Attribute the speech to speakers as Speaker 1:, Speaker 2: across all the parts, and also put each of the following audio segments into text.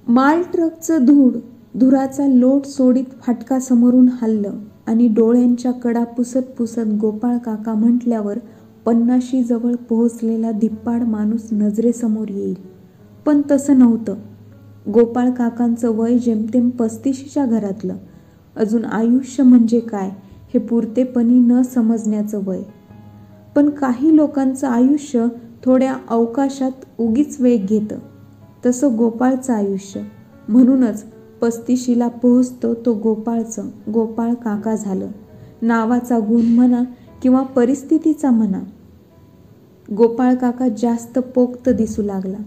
Speaker 1: माल ट्रकचं धुराचा लोट सोडीत फाटका समोरून हललं आणि डोळ्यांच्या कडा पुसत पुसत गोपाळ काका म्हटल्यावर 50 जवळ पोहोचलेला धिप्पाड माणूस नजरेसमोर येईल. पण तसं नव्हतं. गोपाळ काकांचं वय जेमतेम 35च्या घरातलं. अजून आयुष्य म्हणजे काय हे पुरतेपणी न समजण्याचं वय. पण काही लोकांचं आयुष्य थोड्या अवकाशात उगीच वेग घेतं. तसं गोपाळचं आयुष्य. म्हणूनच 35ला पोहोचतो तो गोपाळ काका झालं. नावाचा गुण म्हणा किंवा परिस्थितीचा म्हणा. गोपाळ काका जास्त पोक्त दिसू लागला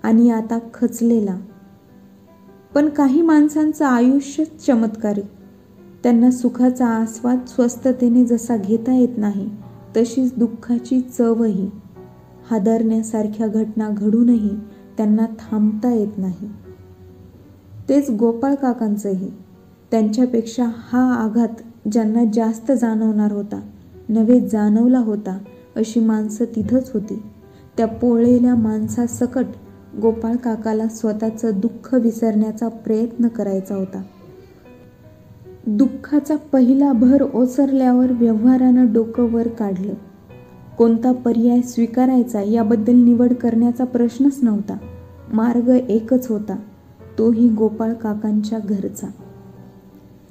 Speaker 1: आणि आता खचलेला. पण काही माणसांचं आयुष्यच चमत्कारिक. त्यांना सुखाचा आस्वाद स्वस्थतेने जसा घेता येत नाही तशीच दुःखाची चवही. हादरण्यासारख्या घटना घडूनही त्यांना थांबता येत नाही. तेच गोपाळ काकांचंही. त्यांच्यापेक्षा हा आघात ज्यांना जास्त जाणवणार होता, नव्हे जाणवला होता, अशी माणसं तिथंच होती. त्या पोळलेल्या माणसासकट गोपाळ काकाला स्वतःचं दुःख विसरण्याचा प्रयत्न करायचा होता. दुःखाचा पहिला भर ओसरल्यावर व्यवहारानं डोकं वर काढलं. कोणता पर्याय स्वीकारायचा याबद्दल निवड करण्याचा प्रश्नच नव्हता. मार्ग एकच होता, तोही गोपाळ काकांच्या घरचा.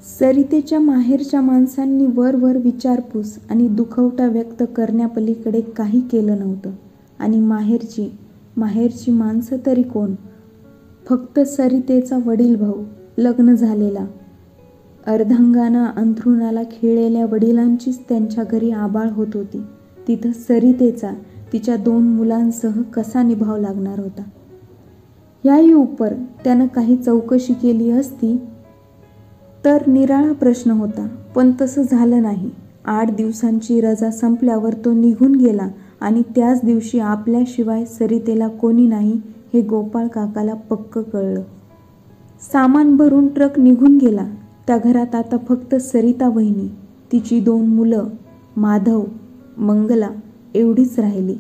Speaker 1: सरितेच्या माहेरच्या माणसांनी वर विचारपूस आणि दुखवटा व्यक्त करण्यापलीकडे काही केलं नव्हतं. आणि माहेरची माणसं तरी कोण? फक्त सरितेचा वडील भाऊ, लग्न झालेला, अर्धांगानं अंथरुणाला खिळलेल्या वडिलांचीच त्यांच्या घरी आबाळ होत होती. तिथं सरितेचा तिच्या 2 मुलांसह कसा निभाव लागणार होता? याही उपर त्यानं काही चौकशी केली असती तर निराळा प्रश्न होता. पण तसं झालं नाही. 8 दिवसांची रजा संपल्यावर तो निघून गेला आणि त्याच दिवशी आपल्याशिवाय सरितेला कोणी नाही हे गोपाळ काकाला पक्क कळलं. सामान भरून ट्रक निघून गेला. त्या घरात आता फक्त सरिता वहिनी, तिची 2 मुलं, माधव, मंगला एवढीच राहिली.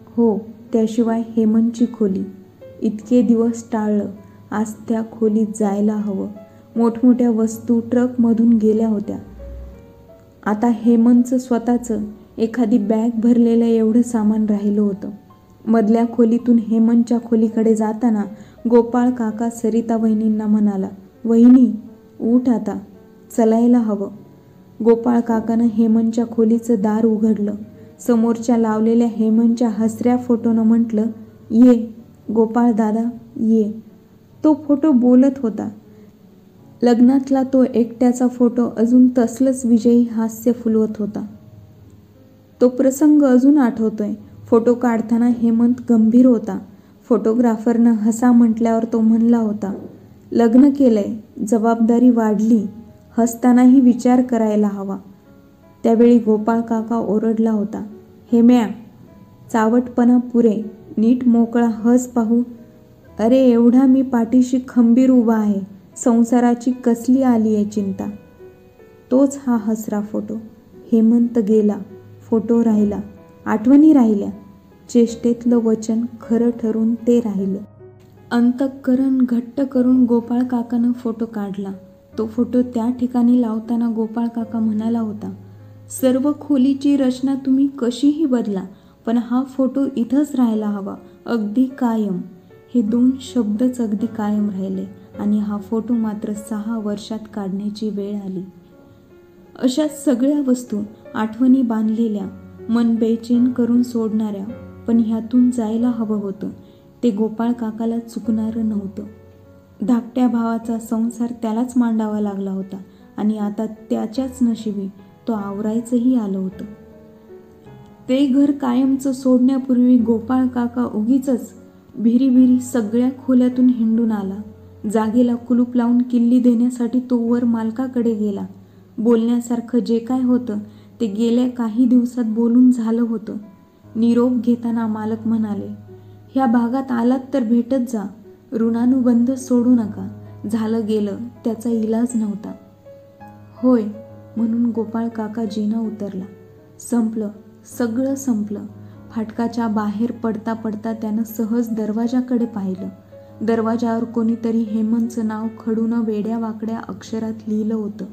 Speaker 1: हो, त्याशिवाय हेमंतची खोली. इतके दिवस टाळलं. आज त्या खोलीत जायला हवं. मोठमोठ्या वस्तू ट्रकमधून गेल्या होत्या. आता हेमंतचं स्वतःचं एखादी बॅग भरलेलं एवढं सामान राहिलं होतं. मधल्या खोलीतून हेमंतच्या खोलीकडे जाताना गोपाळ काका सरिता वहिनींना म्हणाला, "वहिनी, उठ आता, चलायला हवं." गोपाळ काकानं हेमंतच्या खोलीचं दार उघडलं. समोरच्या लावलेल्या हेमंतच्या हसऱ्या फोटोनं म्हटलं, "ये गोपाळ दादा, ये." तो फोटो बोलत होता. लग्नातला तो एकट्याचा फोटो अजून तसलंच विजयी हास्य फुलवत होता. तो प्रसंग अजून आठवतोय. फोटो काढताना हेमंत गंभीर होता. फोटोग्राफरनं हसा म्हटल्यावर तो म्हणला होता, "लग्न केलंय, जबाबदारी वाढली, हसतानाही विचार करायला हवा." त्यावेळी गोपाळ काका ओरडला होता, "हेम्या, चावटपणा पुरे, नीट मोकळा हस पाहू." "अरे एवढा मी पाठीशी खंबीर उभा आहे, संसाराची कसली आलीये चिंता." तोच हा हसरा फोटो. हेमंत गेला, फोटो राहिला, आठवणी राहिल्या, चेष्टेतलं वचन खरं ठरून ते राहिलं. अंतःकरण घट्ट करून गोपाळ काकानं फोटो काढला. तो फोटो त्या ठिकाणी लावताना गोपाळ काका म्हणाला होता, "सर्व खोलीची रचना तुम्ही कशीही बदला, पण हा फोटो इथंच राहायला हवा, अगदी कायम." हे 2 शब्दच अगदी कायम राहिले आणि हा फोटो मात्र 6 वर्षात काढण्याची वेळ आली. अशा सगळ्या वस्तू, आठवणी बांधलेल्या, मन बेचैन करून सोडणाऱ्या, पण ह्यातून जायला हवं होतं. ते गोपाळ काकाला चुकणारं नव्हतं. धाकट्या भावाचा संसार त्यालाच मांडावा लागला होता आणि आता त्याच्याच नशिबी तो आवरायचंही आलं होतं. ते घर कायमचं सोडण्यापूर्वी गोपाळ काका उगीचच भिरी सगळ्या खोल्यातून हिंडून आला. जागेला कुलूप लावून किल्ली देण्यासाठी तो वर मालकाकडे गेला. बोलण्यासारखं जे काय होतं ते गेल्या काही दिवसात बोलून झालं होतं. निरोप घेताना मालक म्हणाले, "ह्या भागात आलात तर भेटत जा, ऋणानुबंध सोडू नका." झालं गेलं, त्याचा इलाज नव्हता. "होय," म्हणून गोपाळ काका जिना उतरला. संपलं, सगळं संपलं. फाटकाच्या बाहेर पडता पडता त्यानं सहज दरवाजाकडे पाहिलं. दरवाजावर कोणीतरी हेमंतचं नाव खडून वेड्या वाकड्या अक्षरात लिहिलं होतं.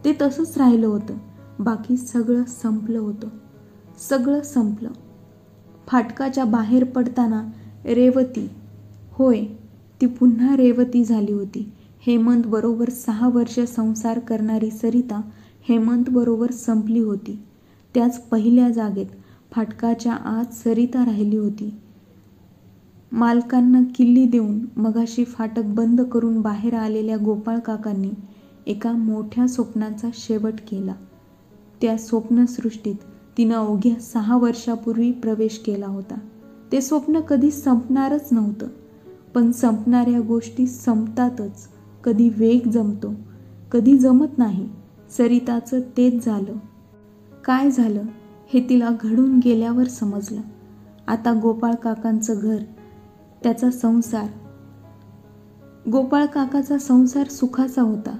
Speaker 1: ते तसंच राहिलं होतं. बाकी सगळं संपलं होतं. सगळं संपलं. फाटकाच्या बाहेर पडताना रेवती, होय ती पुन्हा रेवती झाली होती. हेमंत बरोबर 6 वर्ष संसार करणारी सरिता हेमंत बरोबर संपली होती. त्याच पहिल्या जागेत फाटकाच्या आत सरिता राहिली होती. मालकांना किल्ली देऊन मगाशी फाटक बंद करून बाहेर आलेल्या गोपाळ काकांनी एका मोठ्या स्वप्नाचा शेवट केला. त्या स्वप्नसृष्टीत तिनं अवघ्या 6 वर्षापूर्वी प्रवेश केला होता. ते स्वप्न कधी संपणारच नव्हतं. पण संपणाऱ्या गोष्टी संपतातच. कधी वेग जमतो, कधी जमत नाही. सरिताचं तेच झालं. काय झालं हे तिला घडून गेल्यावर समजलं. आता गोपाळ काकांचं घर, त्याचा संसार. गोपाळ काकाचा संसार सुखाचा होता.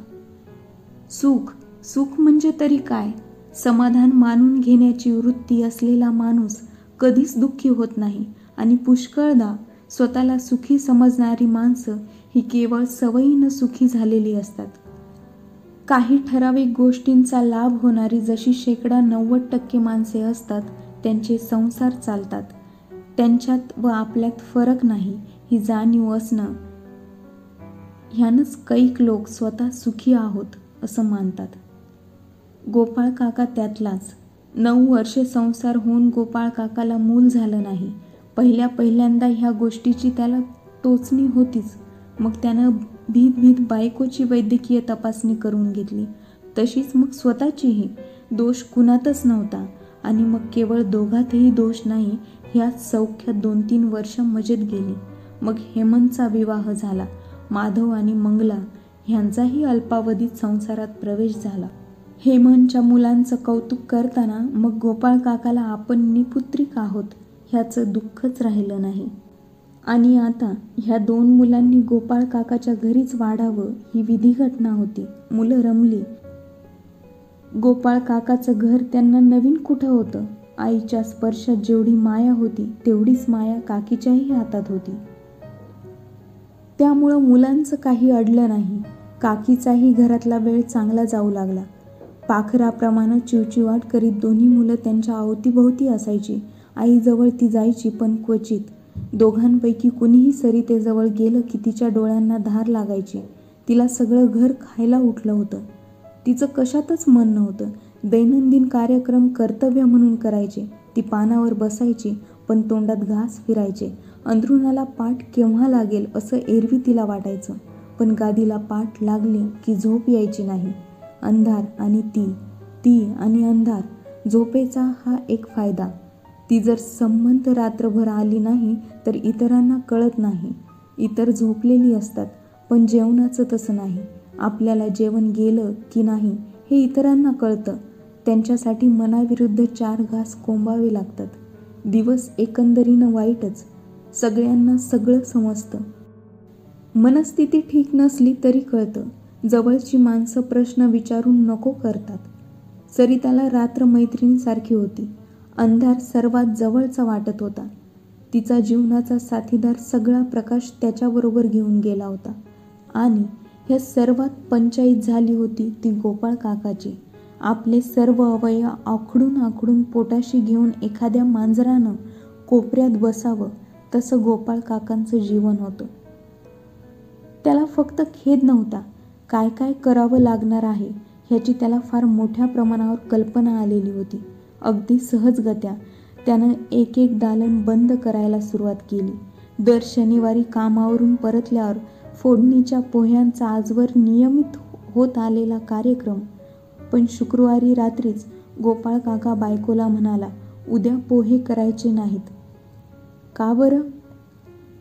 Speaker 1: सुख म्हणजे तरी काय? समाधान मानून घेण्याची वृत्ती असलेला माणूस कधीच दुःखी होत नाही. आणि पुष्कळदा स्वतःला सुखी समजणारी माणसं ही केवळ सवयीनं सुखी झालेली असतात. काही ठराविक गोष्टींचा लाभ होणारी जशी 90% माणसे असतात, त्यांचे संसार चालतात. त्यांच्यात व आपल्यात फरक नाही ही जाणीव असणं, ह्यानंच कैक लोक स्वतः सुखी आहोत असं मानतात. गोपाळ काका त्यातलाच. 9 वर्षे संसार होऊन गोपाळ काकाला मूल झालं नाही. पहिल्यांदा ह्या गोष्टीची त्याला टोचणी होतीच. मग त्यानं भीत बायकोची वैद्यकीय तपासणी करून घेतली. तशीच मग स्वतःचीही. दोष कुणातच नव्हता. आणि मग केवळ दोघातही दोष नाही, ह्यात सौख्यात 2-3 वर्ष मजेत गेली. मग हेमंतचा विवाह झाला. माधव आणि मंगला ह्यांचाही अल्पावधीत संसारात प्रवेश झाला. हेमंतच्या मुलांचं कौतुक करताना मग गोपाळ काकाला आपण निपुत्रिक आहोत ह्याचं दुःखच राहिलं नाही. आणि आता ह्या 2 मुलांनी गोपाळ काकाच्या घरीच वाढावं ही विधिघटना होती. मुलं रमली. गोपाळ काकाचं घर त्यांना नवीन कुठं होतं. आईच्या स्पर्शात जेवढी माया होती तेवढीच माया काकीच्याही हातात होती. त्यामुळं मुलांचं काही अडलं नाही. काकीचाही घरातला वेळ चांगला जाऊ लागला. पाखराप्रमाणे चिवचिवाट करीत दोन्ही मुलं त्यांच्या अवतीभोवती असायची. आईजवळ ती जायची पण क्वचित. दोघांपैकी कुणीही सरितेजवळ गेलं की तिच्या डोळ्यांना धार लागायची. तिला सगळं घर खायला उठलं होतं. तिचं कशातच मन नव्हतं. दैनंदिन कार्यक्रम कर्तव्य म्हणून करायचे. ती पानावर बसायची पण तोंडात घास फिरायचे. अंथरुणाला पाठ केव्हा लागेल असं एरवी तिला वाटायचं. पण गादीला पाठ लागली की झोप यायची नाही. अंधार आणि ती आणि अंधार. झोपेचा हा एक फायदा. ती जर संबंध रात्रभर आली नाही तर इतरांना कळत नाही. इतर झोपलेली असतात. पण जेवणाचं तसं नाही. आपल्याला जेवण गेलं की नाही हे इतरांना कळतं. त्यांच्यासाठी मनाविरुद्ध 4 घास कोंबावे लागतात. दिवस एकंदरीनं वाईटच. सगळ्यांना सगळं समजतं. मनस्थिती ठीक नसली तरी कळतं. जवळची माणसं प्रश्न विचारून नको करतात. सरिताला रात्र मैत्रिणीसारखी होती. अंधार सर्वात जवळचा वाटत होता. तिचा जीवनाचा साथीदार सगळा प्रकाश त्याच्याबरोबर घेऊन गेला होता. आणि ह्या सर्वात पंचाईत झाली होती ती गोपाळ काकाची. आपले सर्व अवयव आखडून पोटाशी घेऊन एखाद्या मांजरानं कोपऱ्यात बसावं तसं गोपाळ काकांचं जीवन होतं. त्याला फक्त खेद नव्हता. काय करावं लागणार आहे ह्याची त्याला फार मोठ्या प्रमाणावर कल्पना आलेली होती. अगदी सहजगत्या त्यानं एक दालन बंद करायला सुरुवात केली. दर शनिवारी कामावरून परतल्यावर फोडणीच्या पोह्यांचा आजवर नियमित होत आलेला कार्यक्रम. पण शुक्रवारी रात्रीच गोपाळ काका बायकोला म्हणाला, उद्या पोहे करायचे नाहीत. का बरं?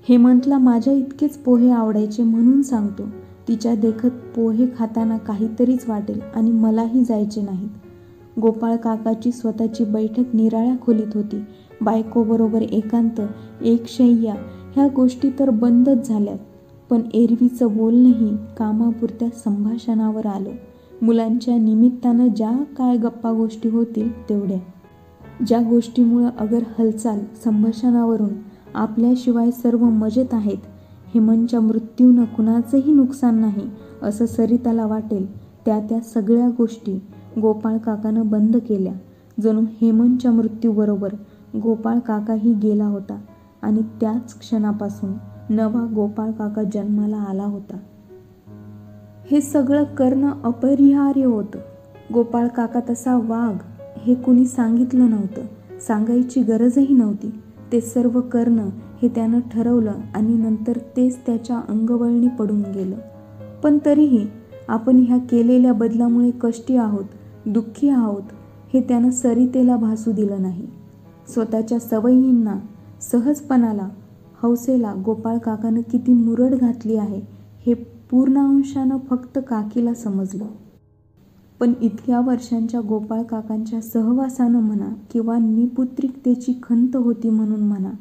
Speaker 1: हेमंतला माझ्या इतकेच पोहे आवडायचे म्हणून सांगतो. तिच्या देखत पोहे खाताना काहीतरीच वाटेल आणि मलाही जायचे नाहीत. गोपाळ काकाची स्वतःची बैठक निराळ्या खोलीत होती. बायकोबरोबर एकांत, एकशय्या ह्या गोष्टी तर बंदच झाल्यात. पण एरवीचं बोलणंही कामापुरत्या संभाषणावर आलं. मुलांच्या निमित्तानं ज्या काय गप्पा गोष्टी होतील तेवढ्या. ज्या गोष्टीमुळं अगर हालचाल संभाषणावरून आपल्याशिवाय सर्व मजेत आहेत हेमंतच्या मृत्यूनं कुणाचंही नुकसान नाही असं सरिताला वाटेल त्या सगळ्या गोष्टी गोपाळ काकानं बंद केल्या. जणू हेमंतच्या मृत्यूबरोबर गोपाळ काकाही गेला होता आणि त्याच क्षणापासून नवा गोपाळ काका जन्माला आला होता. हे सगळं करणं अपरिहार्य होतं. गोपाळ काका तसा वाघ हे कुणी सांगितलं नव्हतं, सांगायची गरजही नव्हती. ते सर्व करणं हे त्यानं ठरवलं आणि नंतर तेच त्याच्या अंगवळणी पडून गेलं. पण तरीही आपण ह्या केलेल्या बदलामुळे कष्टी आहोत, दुःखी आहोत हे त्यानं सरितेला भासू दिलं नाही. स्वतःच्या सवयींना, सहजपणाला, हौसेला गोपाळ काकानं किती मुरड घातली आहे हे पूर्ण अंशानं फक्त काकीला समजलं. पण इतक्या वर्षांच्या गोपाळ काकांच्या सहवासानं म्हणा किंवा निपुत्रिकतेची खंत होती म्हणून म्हणा,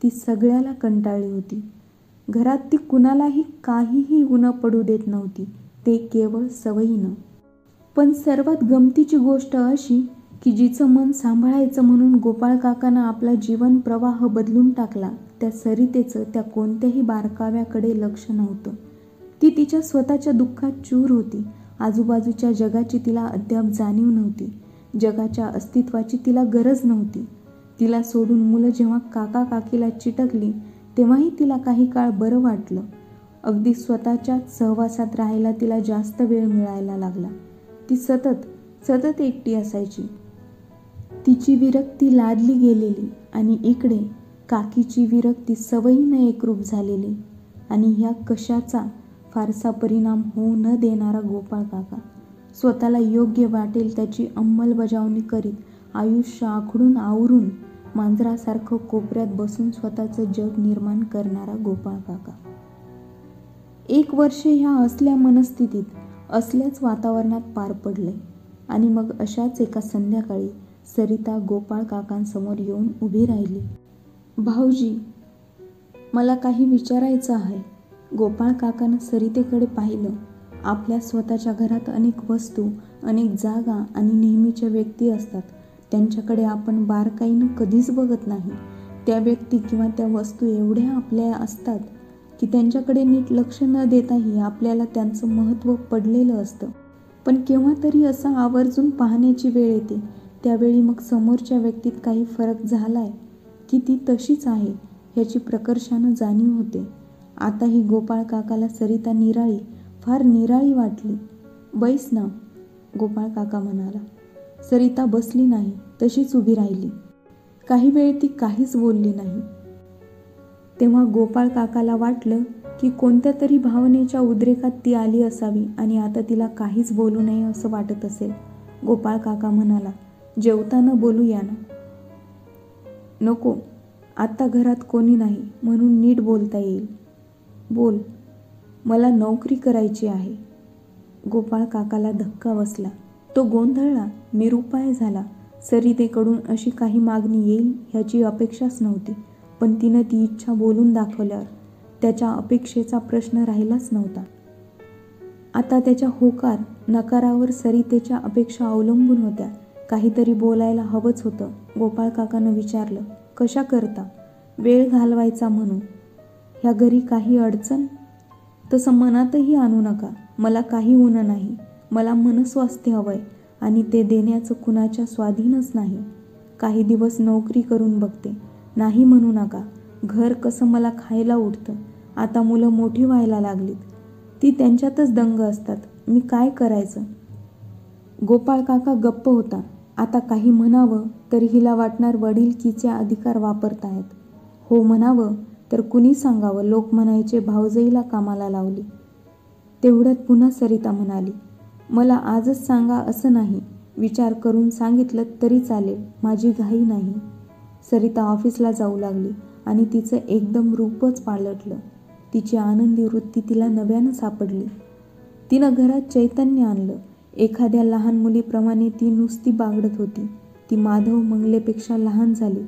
Speaker 1: ती सगळ्याला कंटाळली होती. घरात ती कुणालाही काहीही उणं पडू देत नव्हती, ते केवळ सवयीनं. पण सर्वात गमतीची गोष्ट अशी की जिचं मन सांभाळायचं म्हणून गोपाळ काकानं आपला जीवन प्रवाह बदलून टाकला, त्या सरितेचं त्या कोणत्याही बारकाव्याकडे लक्ष नव्हतं. ती तिच्या स्वतःच्या दुःखात चूर होती. आजूबाजूच्या जगाची तिला अद्याप जाणीव नव्हती. जगाच्या अस्तित्वाची तिला गरज नव्हती. तिला सोडून मुलं जेव्हा काका काकीला चिटकली तेव्हाही तिला काही काळ बरं वाटलं. अगदी स्वतःच्याच सहवासात राहायला तिला जास्त वेळ मिळायला लागला. ती सतत एकटी असायची. तिची विरक्ती लादली गेलेली आणि इकडे काकीची विरक्ती सवयीनं एकरूप झालेली. आणि ह्या कशाचा फारसा परिणाम होऊ न देणारा गोपाळ काका, स्वतःला योग्य वाटेल त्याची अंमलबजावणी करीत आयुष्य आखडून आवरून मांजरासारखं कोपऱ्यात बसून स्वतःचं जग निर्माण करणारा गोपाळ काका. 1 वर्ष ह्या असल्या मनस्थितीत, असल्याच वातावरणात पार पडले. आणि मग अशाच एका संध्याकाळी सरिता गोपाळ काकांसमोर येऊन उभी राहिली. भाऊजी, मला काही विचारायचं आहे. गोपाळ काकानं सरितेकडे पाहिलं. आपल्या स्वतःच्या घरात अनेक वस्तू, अनेक जागा आणि नेहमीच्या व्यक्ती असतात. त्यांच्याकडे आपण बारकाईनं कधीच बघत नाही. त्या व्यक्ती किंवा त्या वस्तू एवढ्या आपल्या असतात की त्यांच्याकडे नीट लक्ष न देताही आपल्याला त्यांचं महत्त्व पडलेलं असतं. पण केव्हा तरी असं आवर्जून पाहण्याची वेळ येते. त्यावेळी मग समोरच्या व्यक्तीत काही फरक झालाय की ती तशीच आहे ह्याची प्रकर्षानं जाणीव होते. आताही गोपाळ काकाला सरिता निराळी, फार निराळी वाटली. बैस ना, गोपाळ काका म्हणाला. सरिता बसली नाही, तशीच उभी राहिली. काही वेळ ती काहीच बोलली नाही. तेव्हा गोपाळ काकाला वाटलं की कोणत्या तरी भावनेच्या उद्रेकात ती आली असावी आणि आता तिला काहीच बोलू नये असं वाटत असेल. गोपाळ काका म्हणाला, जेवताना बोलूया ना. नको, आता घरात कोणी नाही म्हणून नीट बोलता येईल. बोल, मला नोकरी करायची आहे. गोपाळ काकाला धक्का बसला. तो गोंधळला, निरुपाय झाला. सरितेकडून अशी काही मागणी येईल ह्याची अपेक्षाच नव्हती. पण तिनं ती इच्छा बोलून दाखवल्यावर त्याच्या अपेक्षेचा प्रश्न राहिलाच नव्हता. आता त्याच्या होकार नकारावर सरितेच्या अपेक्षा अवलंबून होत्या. काहीतरी बोलायला हवंच होतं. गोपाळ काकानं विचारलं, कशा करता? वेळ घालवायचा म्हणून. ह्या घरी काही अडचण? तसं मनातही आणू नका. मला काही उणं नाही. मला मनस्वास्थ्य हवंय आणि ते देण्याचं कुणाच्या स्वाधीनच नाही. काही दिवस नोकरी करून बघते. नाही म्हणू नका. घर कसं मला खायला उठतं. आता मुलं मोठी व्हायला लागलीत. ती त्यांच्यातच दंग असतात. मी काय करायचं? गोपाळ काका गप्प होता. आता काही म्हणावं तर हिला वाटणार वडिलकीचे अधिकार वापरतायत. हो म्हणावं तर कुणी सांगावं लोक म्हणायचे भाऊजाईला कामाला लावली. तेवढ्यात पुन्हा सरिता म्हणाली, मला आजच सांगा असं नाही. विचार करून सांगितलं तरी चालेल. माझी घाई नाही. सरिता ऑफिसला जाऊ लागली आणि तिचं एकदम रूपच पालटलं. तिची आनंदी वृत्ती तिला नव्यानं सापडली. तिनं घरात चैतन्य आणलं. एखाद्या लहान मुलीप्रमाणे ती नुसती बागडत होती. ती माधव मंगलेपेक्षा लहान झाली.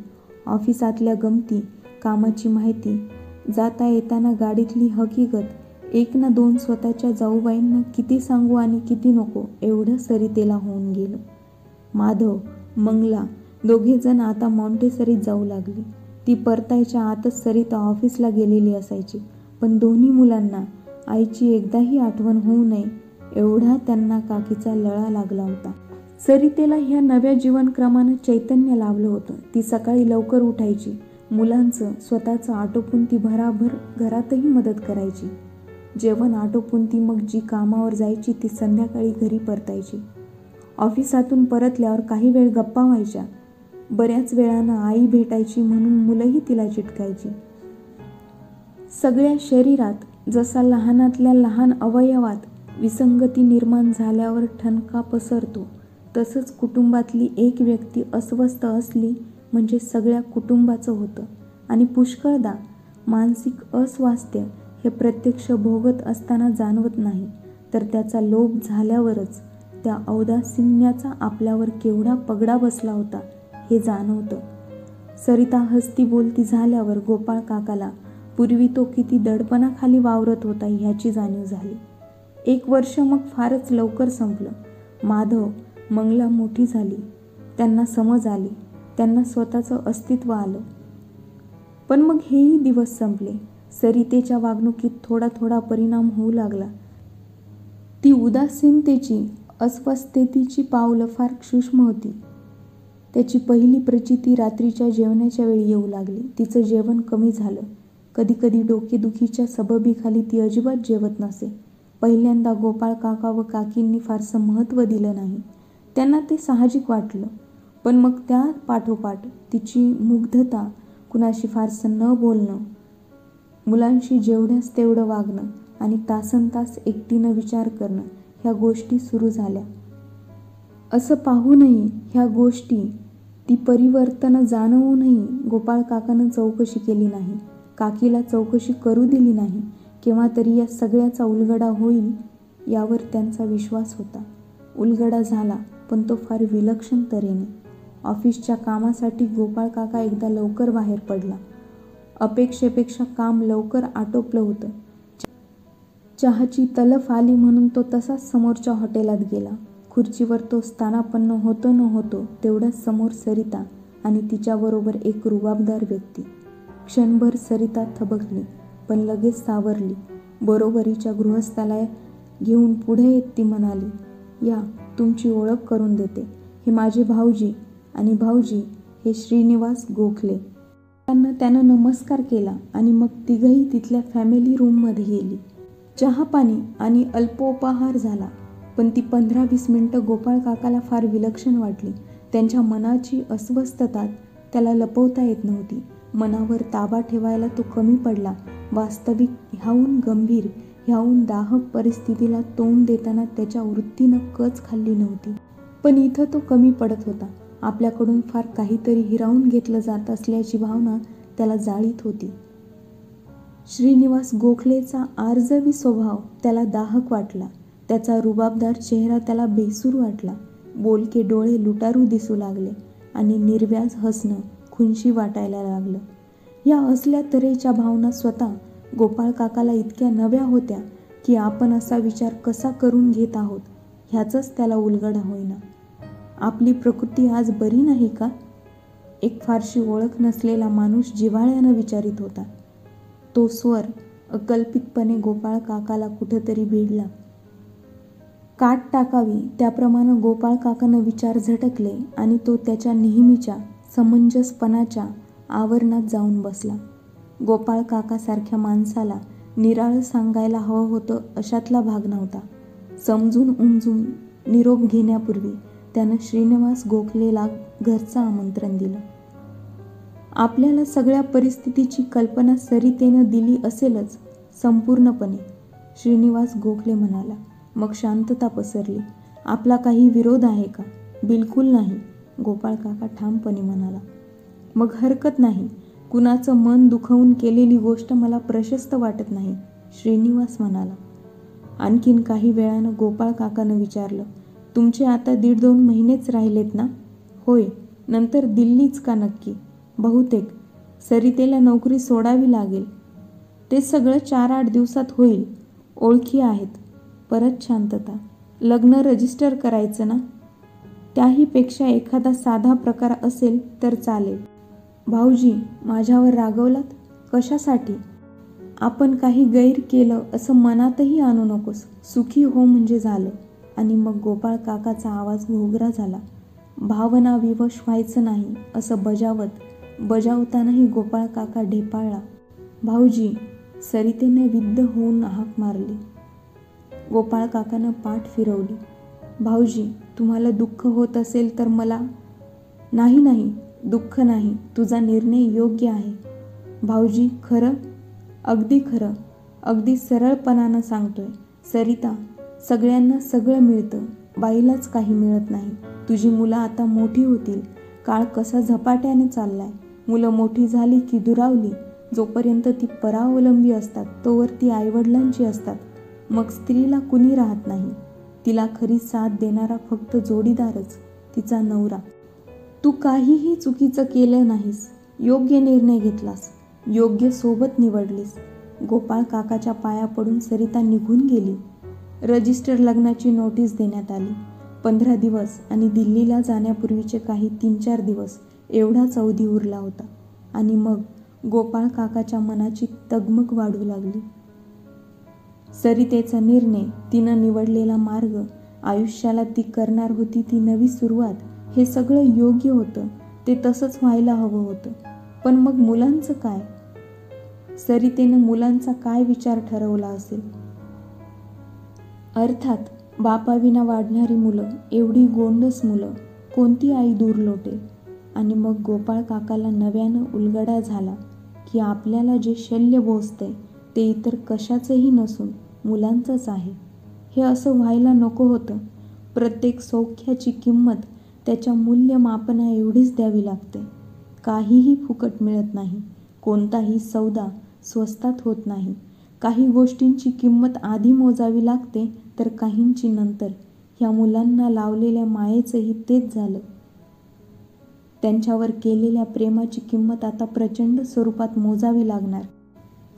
Speaker 1: ऑफिसातल्या गमती, कामाची माहिती, जाता येताना गाडीतली हकीकत, 1 ना 2 स्वतःच्या जाऊबाईंना किती सांगू आणि किती नको एवढं सरितेला होऊन गेलं. माधव, मंगला दोघेजण आता मॉन्टेसरीत जाऊ लागली. ती परतायच्या आतच सरिता ऑफिसला गेलेली असायची. पण दोन्ही मुलांना आईची एकदाही आठवण होऊ नये एवढा त्यांना काकीचा लळा लागला होता. सरितेला ह्या नव्या जीवनक्रमानं चैतन्य लाभलं होतं. ती सकाळी लवकर उठायची, मुलांचं स्वतःचं आटोपून ती भराभर घरातही मदत करायची. जेवण आटोपून ती मग जी कामावर जायची ती संध्याकाळी घरी परतायची. ऑफिसातून परतल्यावर काही वेळ गप्पा व्हायच्या. बऱ्याच वेळानं आई भेटायची म्हणून मुलंही तिला चिटकायची. सगळ्या शरीरात जसा लहानातल्या लहान अवयवात विसंगती निर्माण झाल्यावर ठणका पसरतो, तसंच कुटुंबातली एक व्यक्ती अस्वस्थ असली म्हणजे सगळ्या कुटुंबाचं होतं. आणि पुष्कळदा मानसिक अस्वास्थ्य हे प्रत्यक्ष भोगत असताना जाणवत नाही, तर त्याचा लोप झाल्यावरच त्या औदासिन्याचा आपल्यावर केवढा पगडा बसला होता हे जाणवतं. सरिता हसती बोलती झाल्यावर गोपाळ काकाला पूर्वी तो किती दडपणाखाली वावरत होता ह्याची जाणीव झाली. 1 वर्ष मग फारच लवकर संपलं. माधव, मंगला मोठी झाली, त्यांना समज आली, त्यांना स्वतःचं अस्तित्व आलं. पण मग हेही दिवस संपले. सरितेच्या वागणुकीत थोडा थोडा परिणाम होऊ लागला. ती उदासीनतेची, अस्वस्थतेची पावलं फार सूक्ष्म होती. त्याची पहिली प्रचिती रात्रीच्या जेवणाच्या वेळी येऊ लागली. तिचं जेवण कमी झालं. कधी कधी डोकेदुखीच्या सबबीखाली ती अजिबात जेवत नसे. पहिल्यांदा गोपाळ काका व काकींनी फारसं महत्त्व दिलं नाही. त्यांना ते साहजिक वाटलं. पण मग त्या पाठोपाठ तिची मुग्धता, कुणाशी फारसं न बोलणं, मुलांशी जेवढ्यास तेवढं वागणं आणि तासनतास एकटीनं विचार करणं ह्या गोष्टी सुरू झाल्या. असं पाहूनही ह्या गोष्टी, ती परिवर्तनं जाणवूनही गोपाळ काकानं चौकशी केली नाही, काकीला चौकशी करू दिली नाही. केव्हा तरी या सगळ्याचा उलगडा होईल यावर त्यांचा विश्वास होता. उलगडा झाला, पण तो फार विलक्षण तऱ्हेने. ऑफिसच्या कामासाठी गोपाळ काका एकदा लवकर बाहेर पडला. अपेक्षेपेक्षा काम लवकर आटोपलं होतं. चहाची तलफ आली म्हणून तो तसाच समोरच्या हॉटेलात गेला. खुर्चीवर तो स्थानापन्न होतो न होतो तेवढ्याच समोर सरिता आणि तिच्याबरोबर एक रुबाबदार व्यक्ती. क्षणभर सरिता थबकली, पण लगेच सावरली. बरोबरीच्या गृहस्थाला घेऊन पुढे येत ती म्हणाली, या, तुमची ओळख करून देते. हे माझे भाऊजी, आणि भाऊजी हे श्रीनिवास गोखले. त्यांना त्यानं नमस्कार केला आणि मग तिघही तिथल्या फॅमिली रूममध्ये गेली. चहापाणी आणि अल्पोपहार झाला. पण ती 15-20 मिनिटं गोपाळ काकाला फार विलक्षण वाटली. त्यांच्या मनाची अस्वस्थता त्याला लपवता येत नव्हती. मनावर ताबा ठेवायला तो कमी पडला. वास्तविक ह्याहून गंभीर, ह्याहून दाहक परिस्थितीला तोंड देताना त्याच्या वृत्तीनं कच खाल्ली नव्हती. पण इथं तो कमी पडत होता. आपल्याकडून फार काहीतरी हिरावून घेतलं जात असल्याची भावना त्याला जाळीत होती. श्रीनिवास गोखलेचा आर्जवी स्वभाव त्याला दाहक वाटला. त्याचा रुबाबदार चेहरा त्याला बेसूर वाटला. बोलके डोळे लुटारू दिसू लागले आणि निर्व्याज हसणं खुनशी वाटायला लागलं. या असल्या तऱ्हेच्या भावना स्वतः गोपाळ काकाला इतक्या नव्या होत्या की आपण असा विचार कसा करून घेत आहोत ह्याचाच त्याला उलगडा होईना. आपली प्रकृती आज बरी नाही का? एक फारशी ओळख नसलेला माणूस जिव्हाळ्यानं विचारित होता. तो स्वर अकल्पितपणे गोपाळ काकाला कुठंतरी भिडला. काट टाकावी त्याप्रमाणे गोपाळ काकानं विचार झटकले आणि तो त्याच्या नेहमीच्या समंजसपणाच्या आवरणात जाऊन बसला. गोपाळ काकासारख्या माणसाला निराळं सांगायला हवं होतं अशातला भाग नव्हता. समजून उमजून निरोप घेण्यापूर्वी त्यानं श्रीनिवास गोखलेला घरचं आमंत्रण दिलं. आपल्याला सगळ्या परिस्थितीची कल्पना सरितेनं दिली असेलच संपूर्णपणे, श्रीनिवास गोखले म्हणाला. मग शांतता पसरली. आपला काही विरोध आहे का? बिलकुल नाही, गोपाळ काका ठामपणे म्हणाला. मग हरकत नाही. कुणाचं मन दुखवून केलेली गोष्ट मला प्रशस्त वाटत नाही, श्रीनिवास म्हणाला. आणखीन काही वेळानं गोपाळ काकानं विचारलं, तुमचे आता 1.5-2 महिनेच राहिलेत ना? होय. नंतर दिल्लीच का नक्की? बहुतेक. सरितेला नोकरी सोडावी लागेल. ते सगळं 4-8 दिवसात होईल. ओळखी आहेत. परत शांतता. लग्न रजिस्टर करायचं ना? त्याहीपेक्षा एखादा साधा प्रकार असेल तर चालेल. भाऊजी, माझ्यावर रागवलात? कशासाठी? आपण काही गैर केलं असं मनातही आणू नकोस. सुखी हो म्हणजे झालं. आणि मग गोपाळ काकाचा आवाज घोगरा झाला. भावना विवश व्हायचं नाही असं बजावतानाही गोपाळ काका ढेपाळला. भाऊजी, सरितेने विद्ध होऊन हाक मारली. गोपाळ काकानं पाठ फिरवली. भाऊजी, तुम्हाला दुःख होत असेल तर मला. नाही, दुःख नाही. तुझा निर्णय योग्य आहे. भाऊजी, खरं? अगदी खरं. अगदी सरळपणानं सांगतोय. सरिता, सगळ्यांना सगळं मिळतं, बाईलाच काही मिळत नाही. तुझी मुलं आता मोठी होतील. काळ कसा झपाट्याने चाललाय. मुलं मोठी झाली की दुरावली. जोपर्यंत ती परावलंबी असतात तोवर ती आईवडिलांची असतात. मग स्त्रीला कुणी राहत नाही. तिला खरी साथ देणारा फक्त जोडीदारच, तिचा नवरा. तू काहीही चुकीचं केलं नाहीस. योग्य निर्णय घेतलास. योग्य सोबत निवडलीस. गोपाळ काकाच्या पाया पडून सरिता निघून गेली. रजिस्टर लग्नाची नोटीस देण्यात आली. 15 दिवस आणि दिल्लीला जाण्यापूर्वीचे काही 3-4 दिवस एवढाच अवधी उरला होता. आणि मग गोपाळ काकाच्या मनाची तगमग वाढू लागली. सरितेचा निर्णय, तिनं निवडलेला मार्ग, आयुष्याला ती करणार होती ती नवी सुरुवात, हे सगळं योग्य होतं. ते तसंच व्हायला हवं होतं. पण मग मुलांचं काय? सरितेनं मुलांचा काय विचार ठरवला असेल? अर्थात बापाविना वाढणारी मुलं, एवढी गोंडस मुलं, कोणती आई दूर लोटेल? आणि मग गोपाळ काकाला नव्यानं उलगडा झाला की आपल्याला जे शल्य बोचतंय ते इतर कशाचंही नसून मुलांचंच आहे. हे असं व्हायला नको होतं. प्रत्येक सौख्याची किंमत त्याच्या मूल्यमापना एवढीच द्यावी लागते. काहीही फुकट मिळत नाही. कोणताही सौदा स्वस्तात होत नाही. काही गोष्टींची किंमत आधी मोजावी लागते तर काहींची नंतर. ह्या मुलांना लावलेल्या मायेचंही तेच झालं. त्यांच्यावर केलेल्या प्रेमाची किंमत आता प्रचंड स्वरूपात मोजावी लागणार.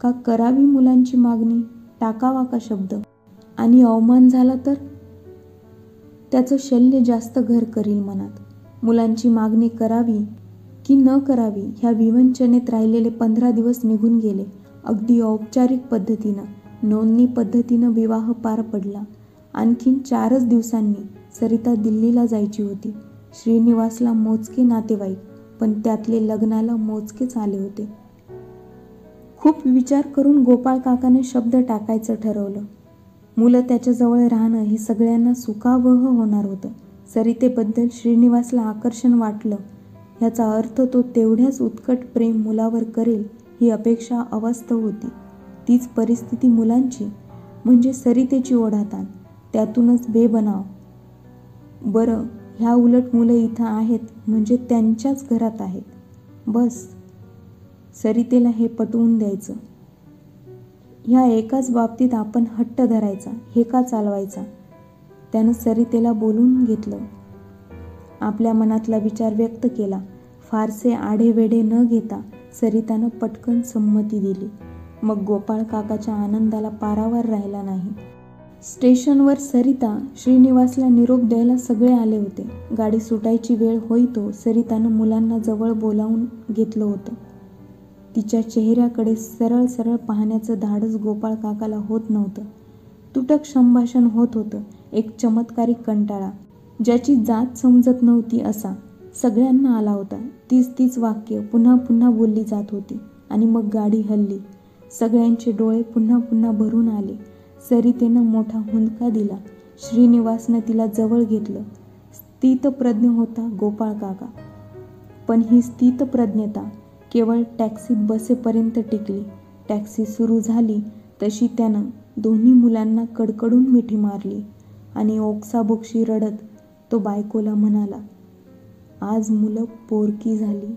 Speaker 1: का करावी मुलांची मागणी? टाकावा का शब्द? आणि अवमान झाला तर? त्याचं शल्य जास्त घर करील मनात. मुलांची मागणी करावी की न करावी ह्या विवंचनेत राहिलेले 15 दिवस निघून गेले. अगदी औपचारिक पद्धतीनं, नोंदणी पद्धतीनं विवाह पार पडला. आणखीन 4च दिवसांनी सरिता दिल्लीला जायची होती. श्रीनिवासला मोजके नातेवाईक, पण त्यातले लग्नाला मोजकेच आले होते. खूप विचार करून गोपाळ काकाने शब्द टाकायचं ठरवलं. मुलं त्याच्याजवळ राहणं हे सगळ्यांना सुखावह होणार होतं. सरितेबद्दल श्रीनिवासला आकर्षण वाटलं ह्याचा अर्थ तो तेवढ्याच उत्कट प्रेम मुलावर करेल ही अपेक्षा अवास्तव होती. तीच परिस्थिती मुलांची, म्हणजे सरितेची ओढाताण, त्यातूनच बेबनाव. बरं, ह्या उलट मुलं इथं आहेत म्हणजे त्यांच्याच घरात आहेत. बस, सरितेला हे पटवून द्यायचं. ह्या एकाच बाबतीत आपण हट्ट धरायचा, हे का चालवायचा? त्यानं सरितेला बोलून घेतलं. आपल्या मनातला विचार व्यक्त केला. फारसे आढेवेढे न घेता सरितानं पटकन संमती दिली. मग गोपाळ काकाच्या आनंदाला पारावार राहिला नाही. स्टेशनवर सरिता, श्रीनिवासला निरोप द्यायला सगळे आले होते. गाडी सुटायची वेळ होईतो सरितानं मुलांना जवळ बोलावून घेतलं होतं. तिच्या चेहऱ्याकडे सरळ सरळ पाहण्याचं धाडस गोपाळ काकाला होत नव्हतं. तुटक संभाषण होत होतं. एक चमत्कारिक कंटाळा, ज्याची जात समजत नव्हती असा, सगळ्यांना आला होता. तीच वाक्य पुन्हा पुन्हा बोलली जात होती. आणि मग गाडी हलली. सगळ्यांचे डोळे पुन्हा पुन्हा भरून आले. सरितेनं मोठा हुंदका दिला. श्रीनिवासनं तिला जवळ घेतलं. स्थितप्रज्ञ होता गोपाळ काका. पण ही स्थितप्रज्ञता केवळ टॅक्सीत बसेपर्यंत टिकली. टॅक्सी सुरू झाली तशी त्यानं दोन्ही मुलांना कडकडून मिठी मारली आणि ओक्साबोक्शी रडत तो बायकोला म्हणाला, आज मुलं पोरकी झाली.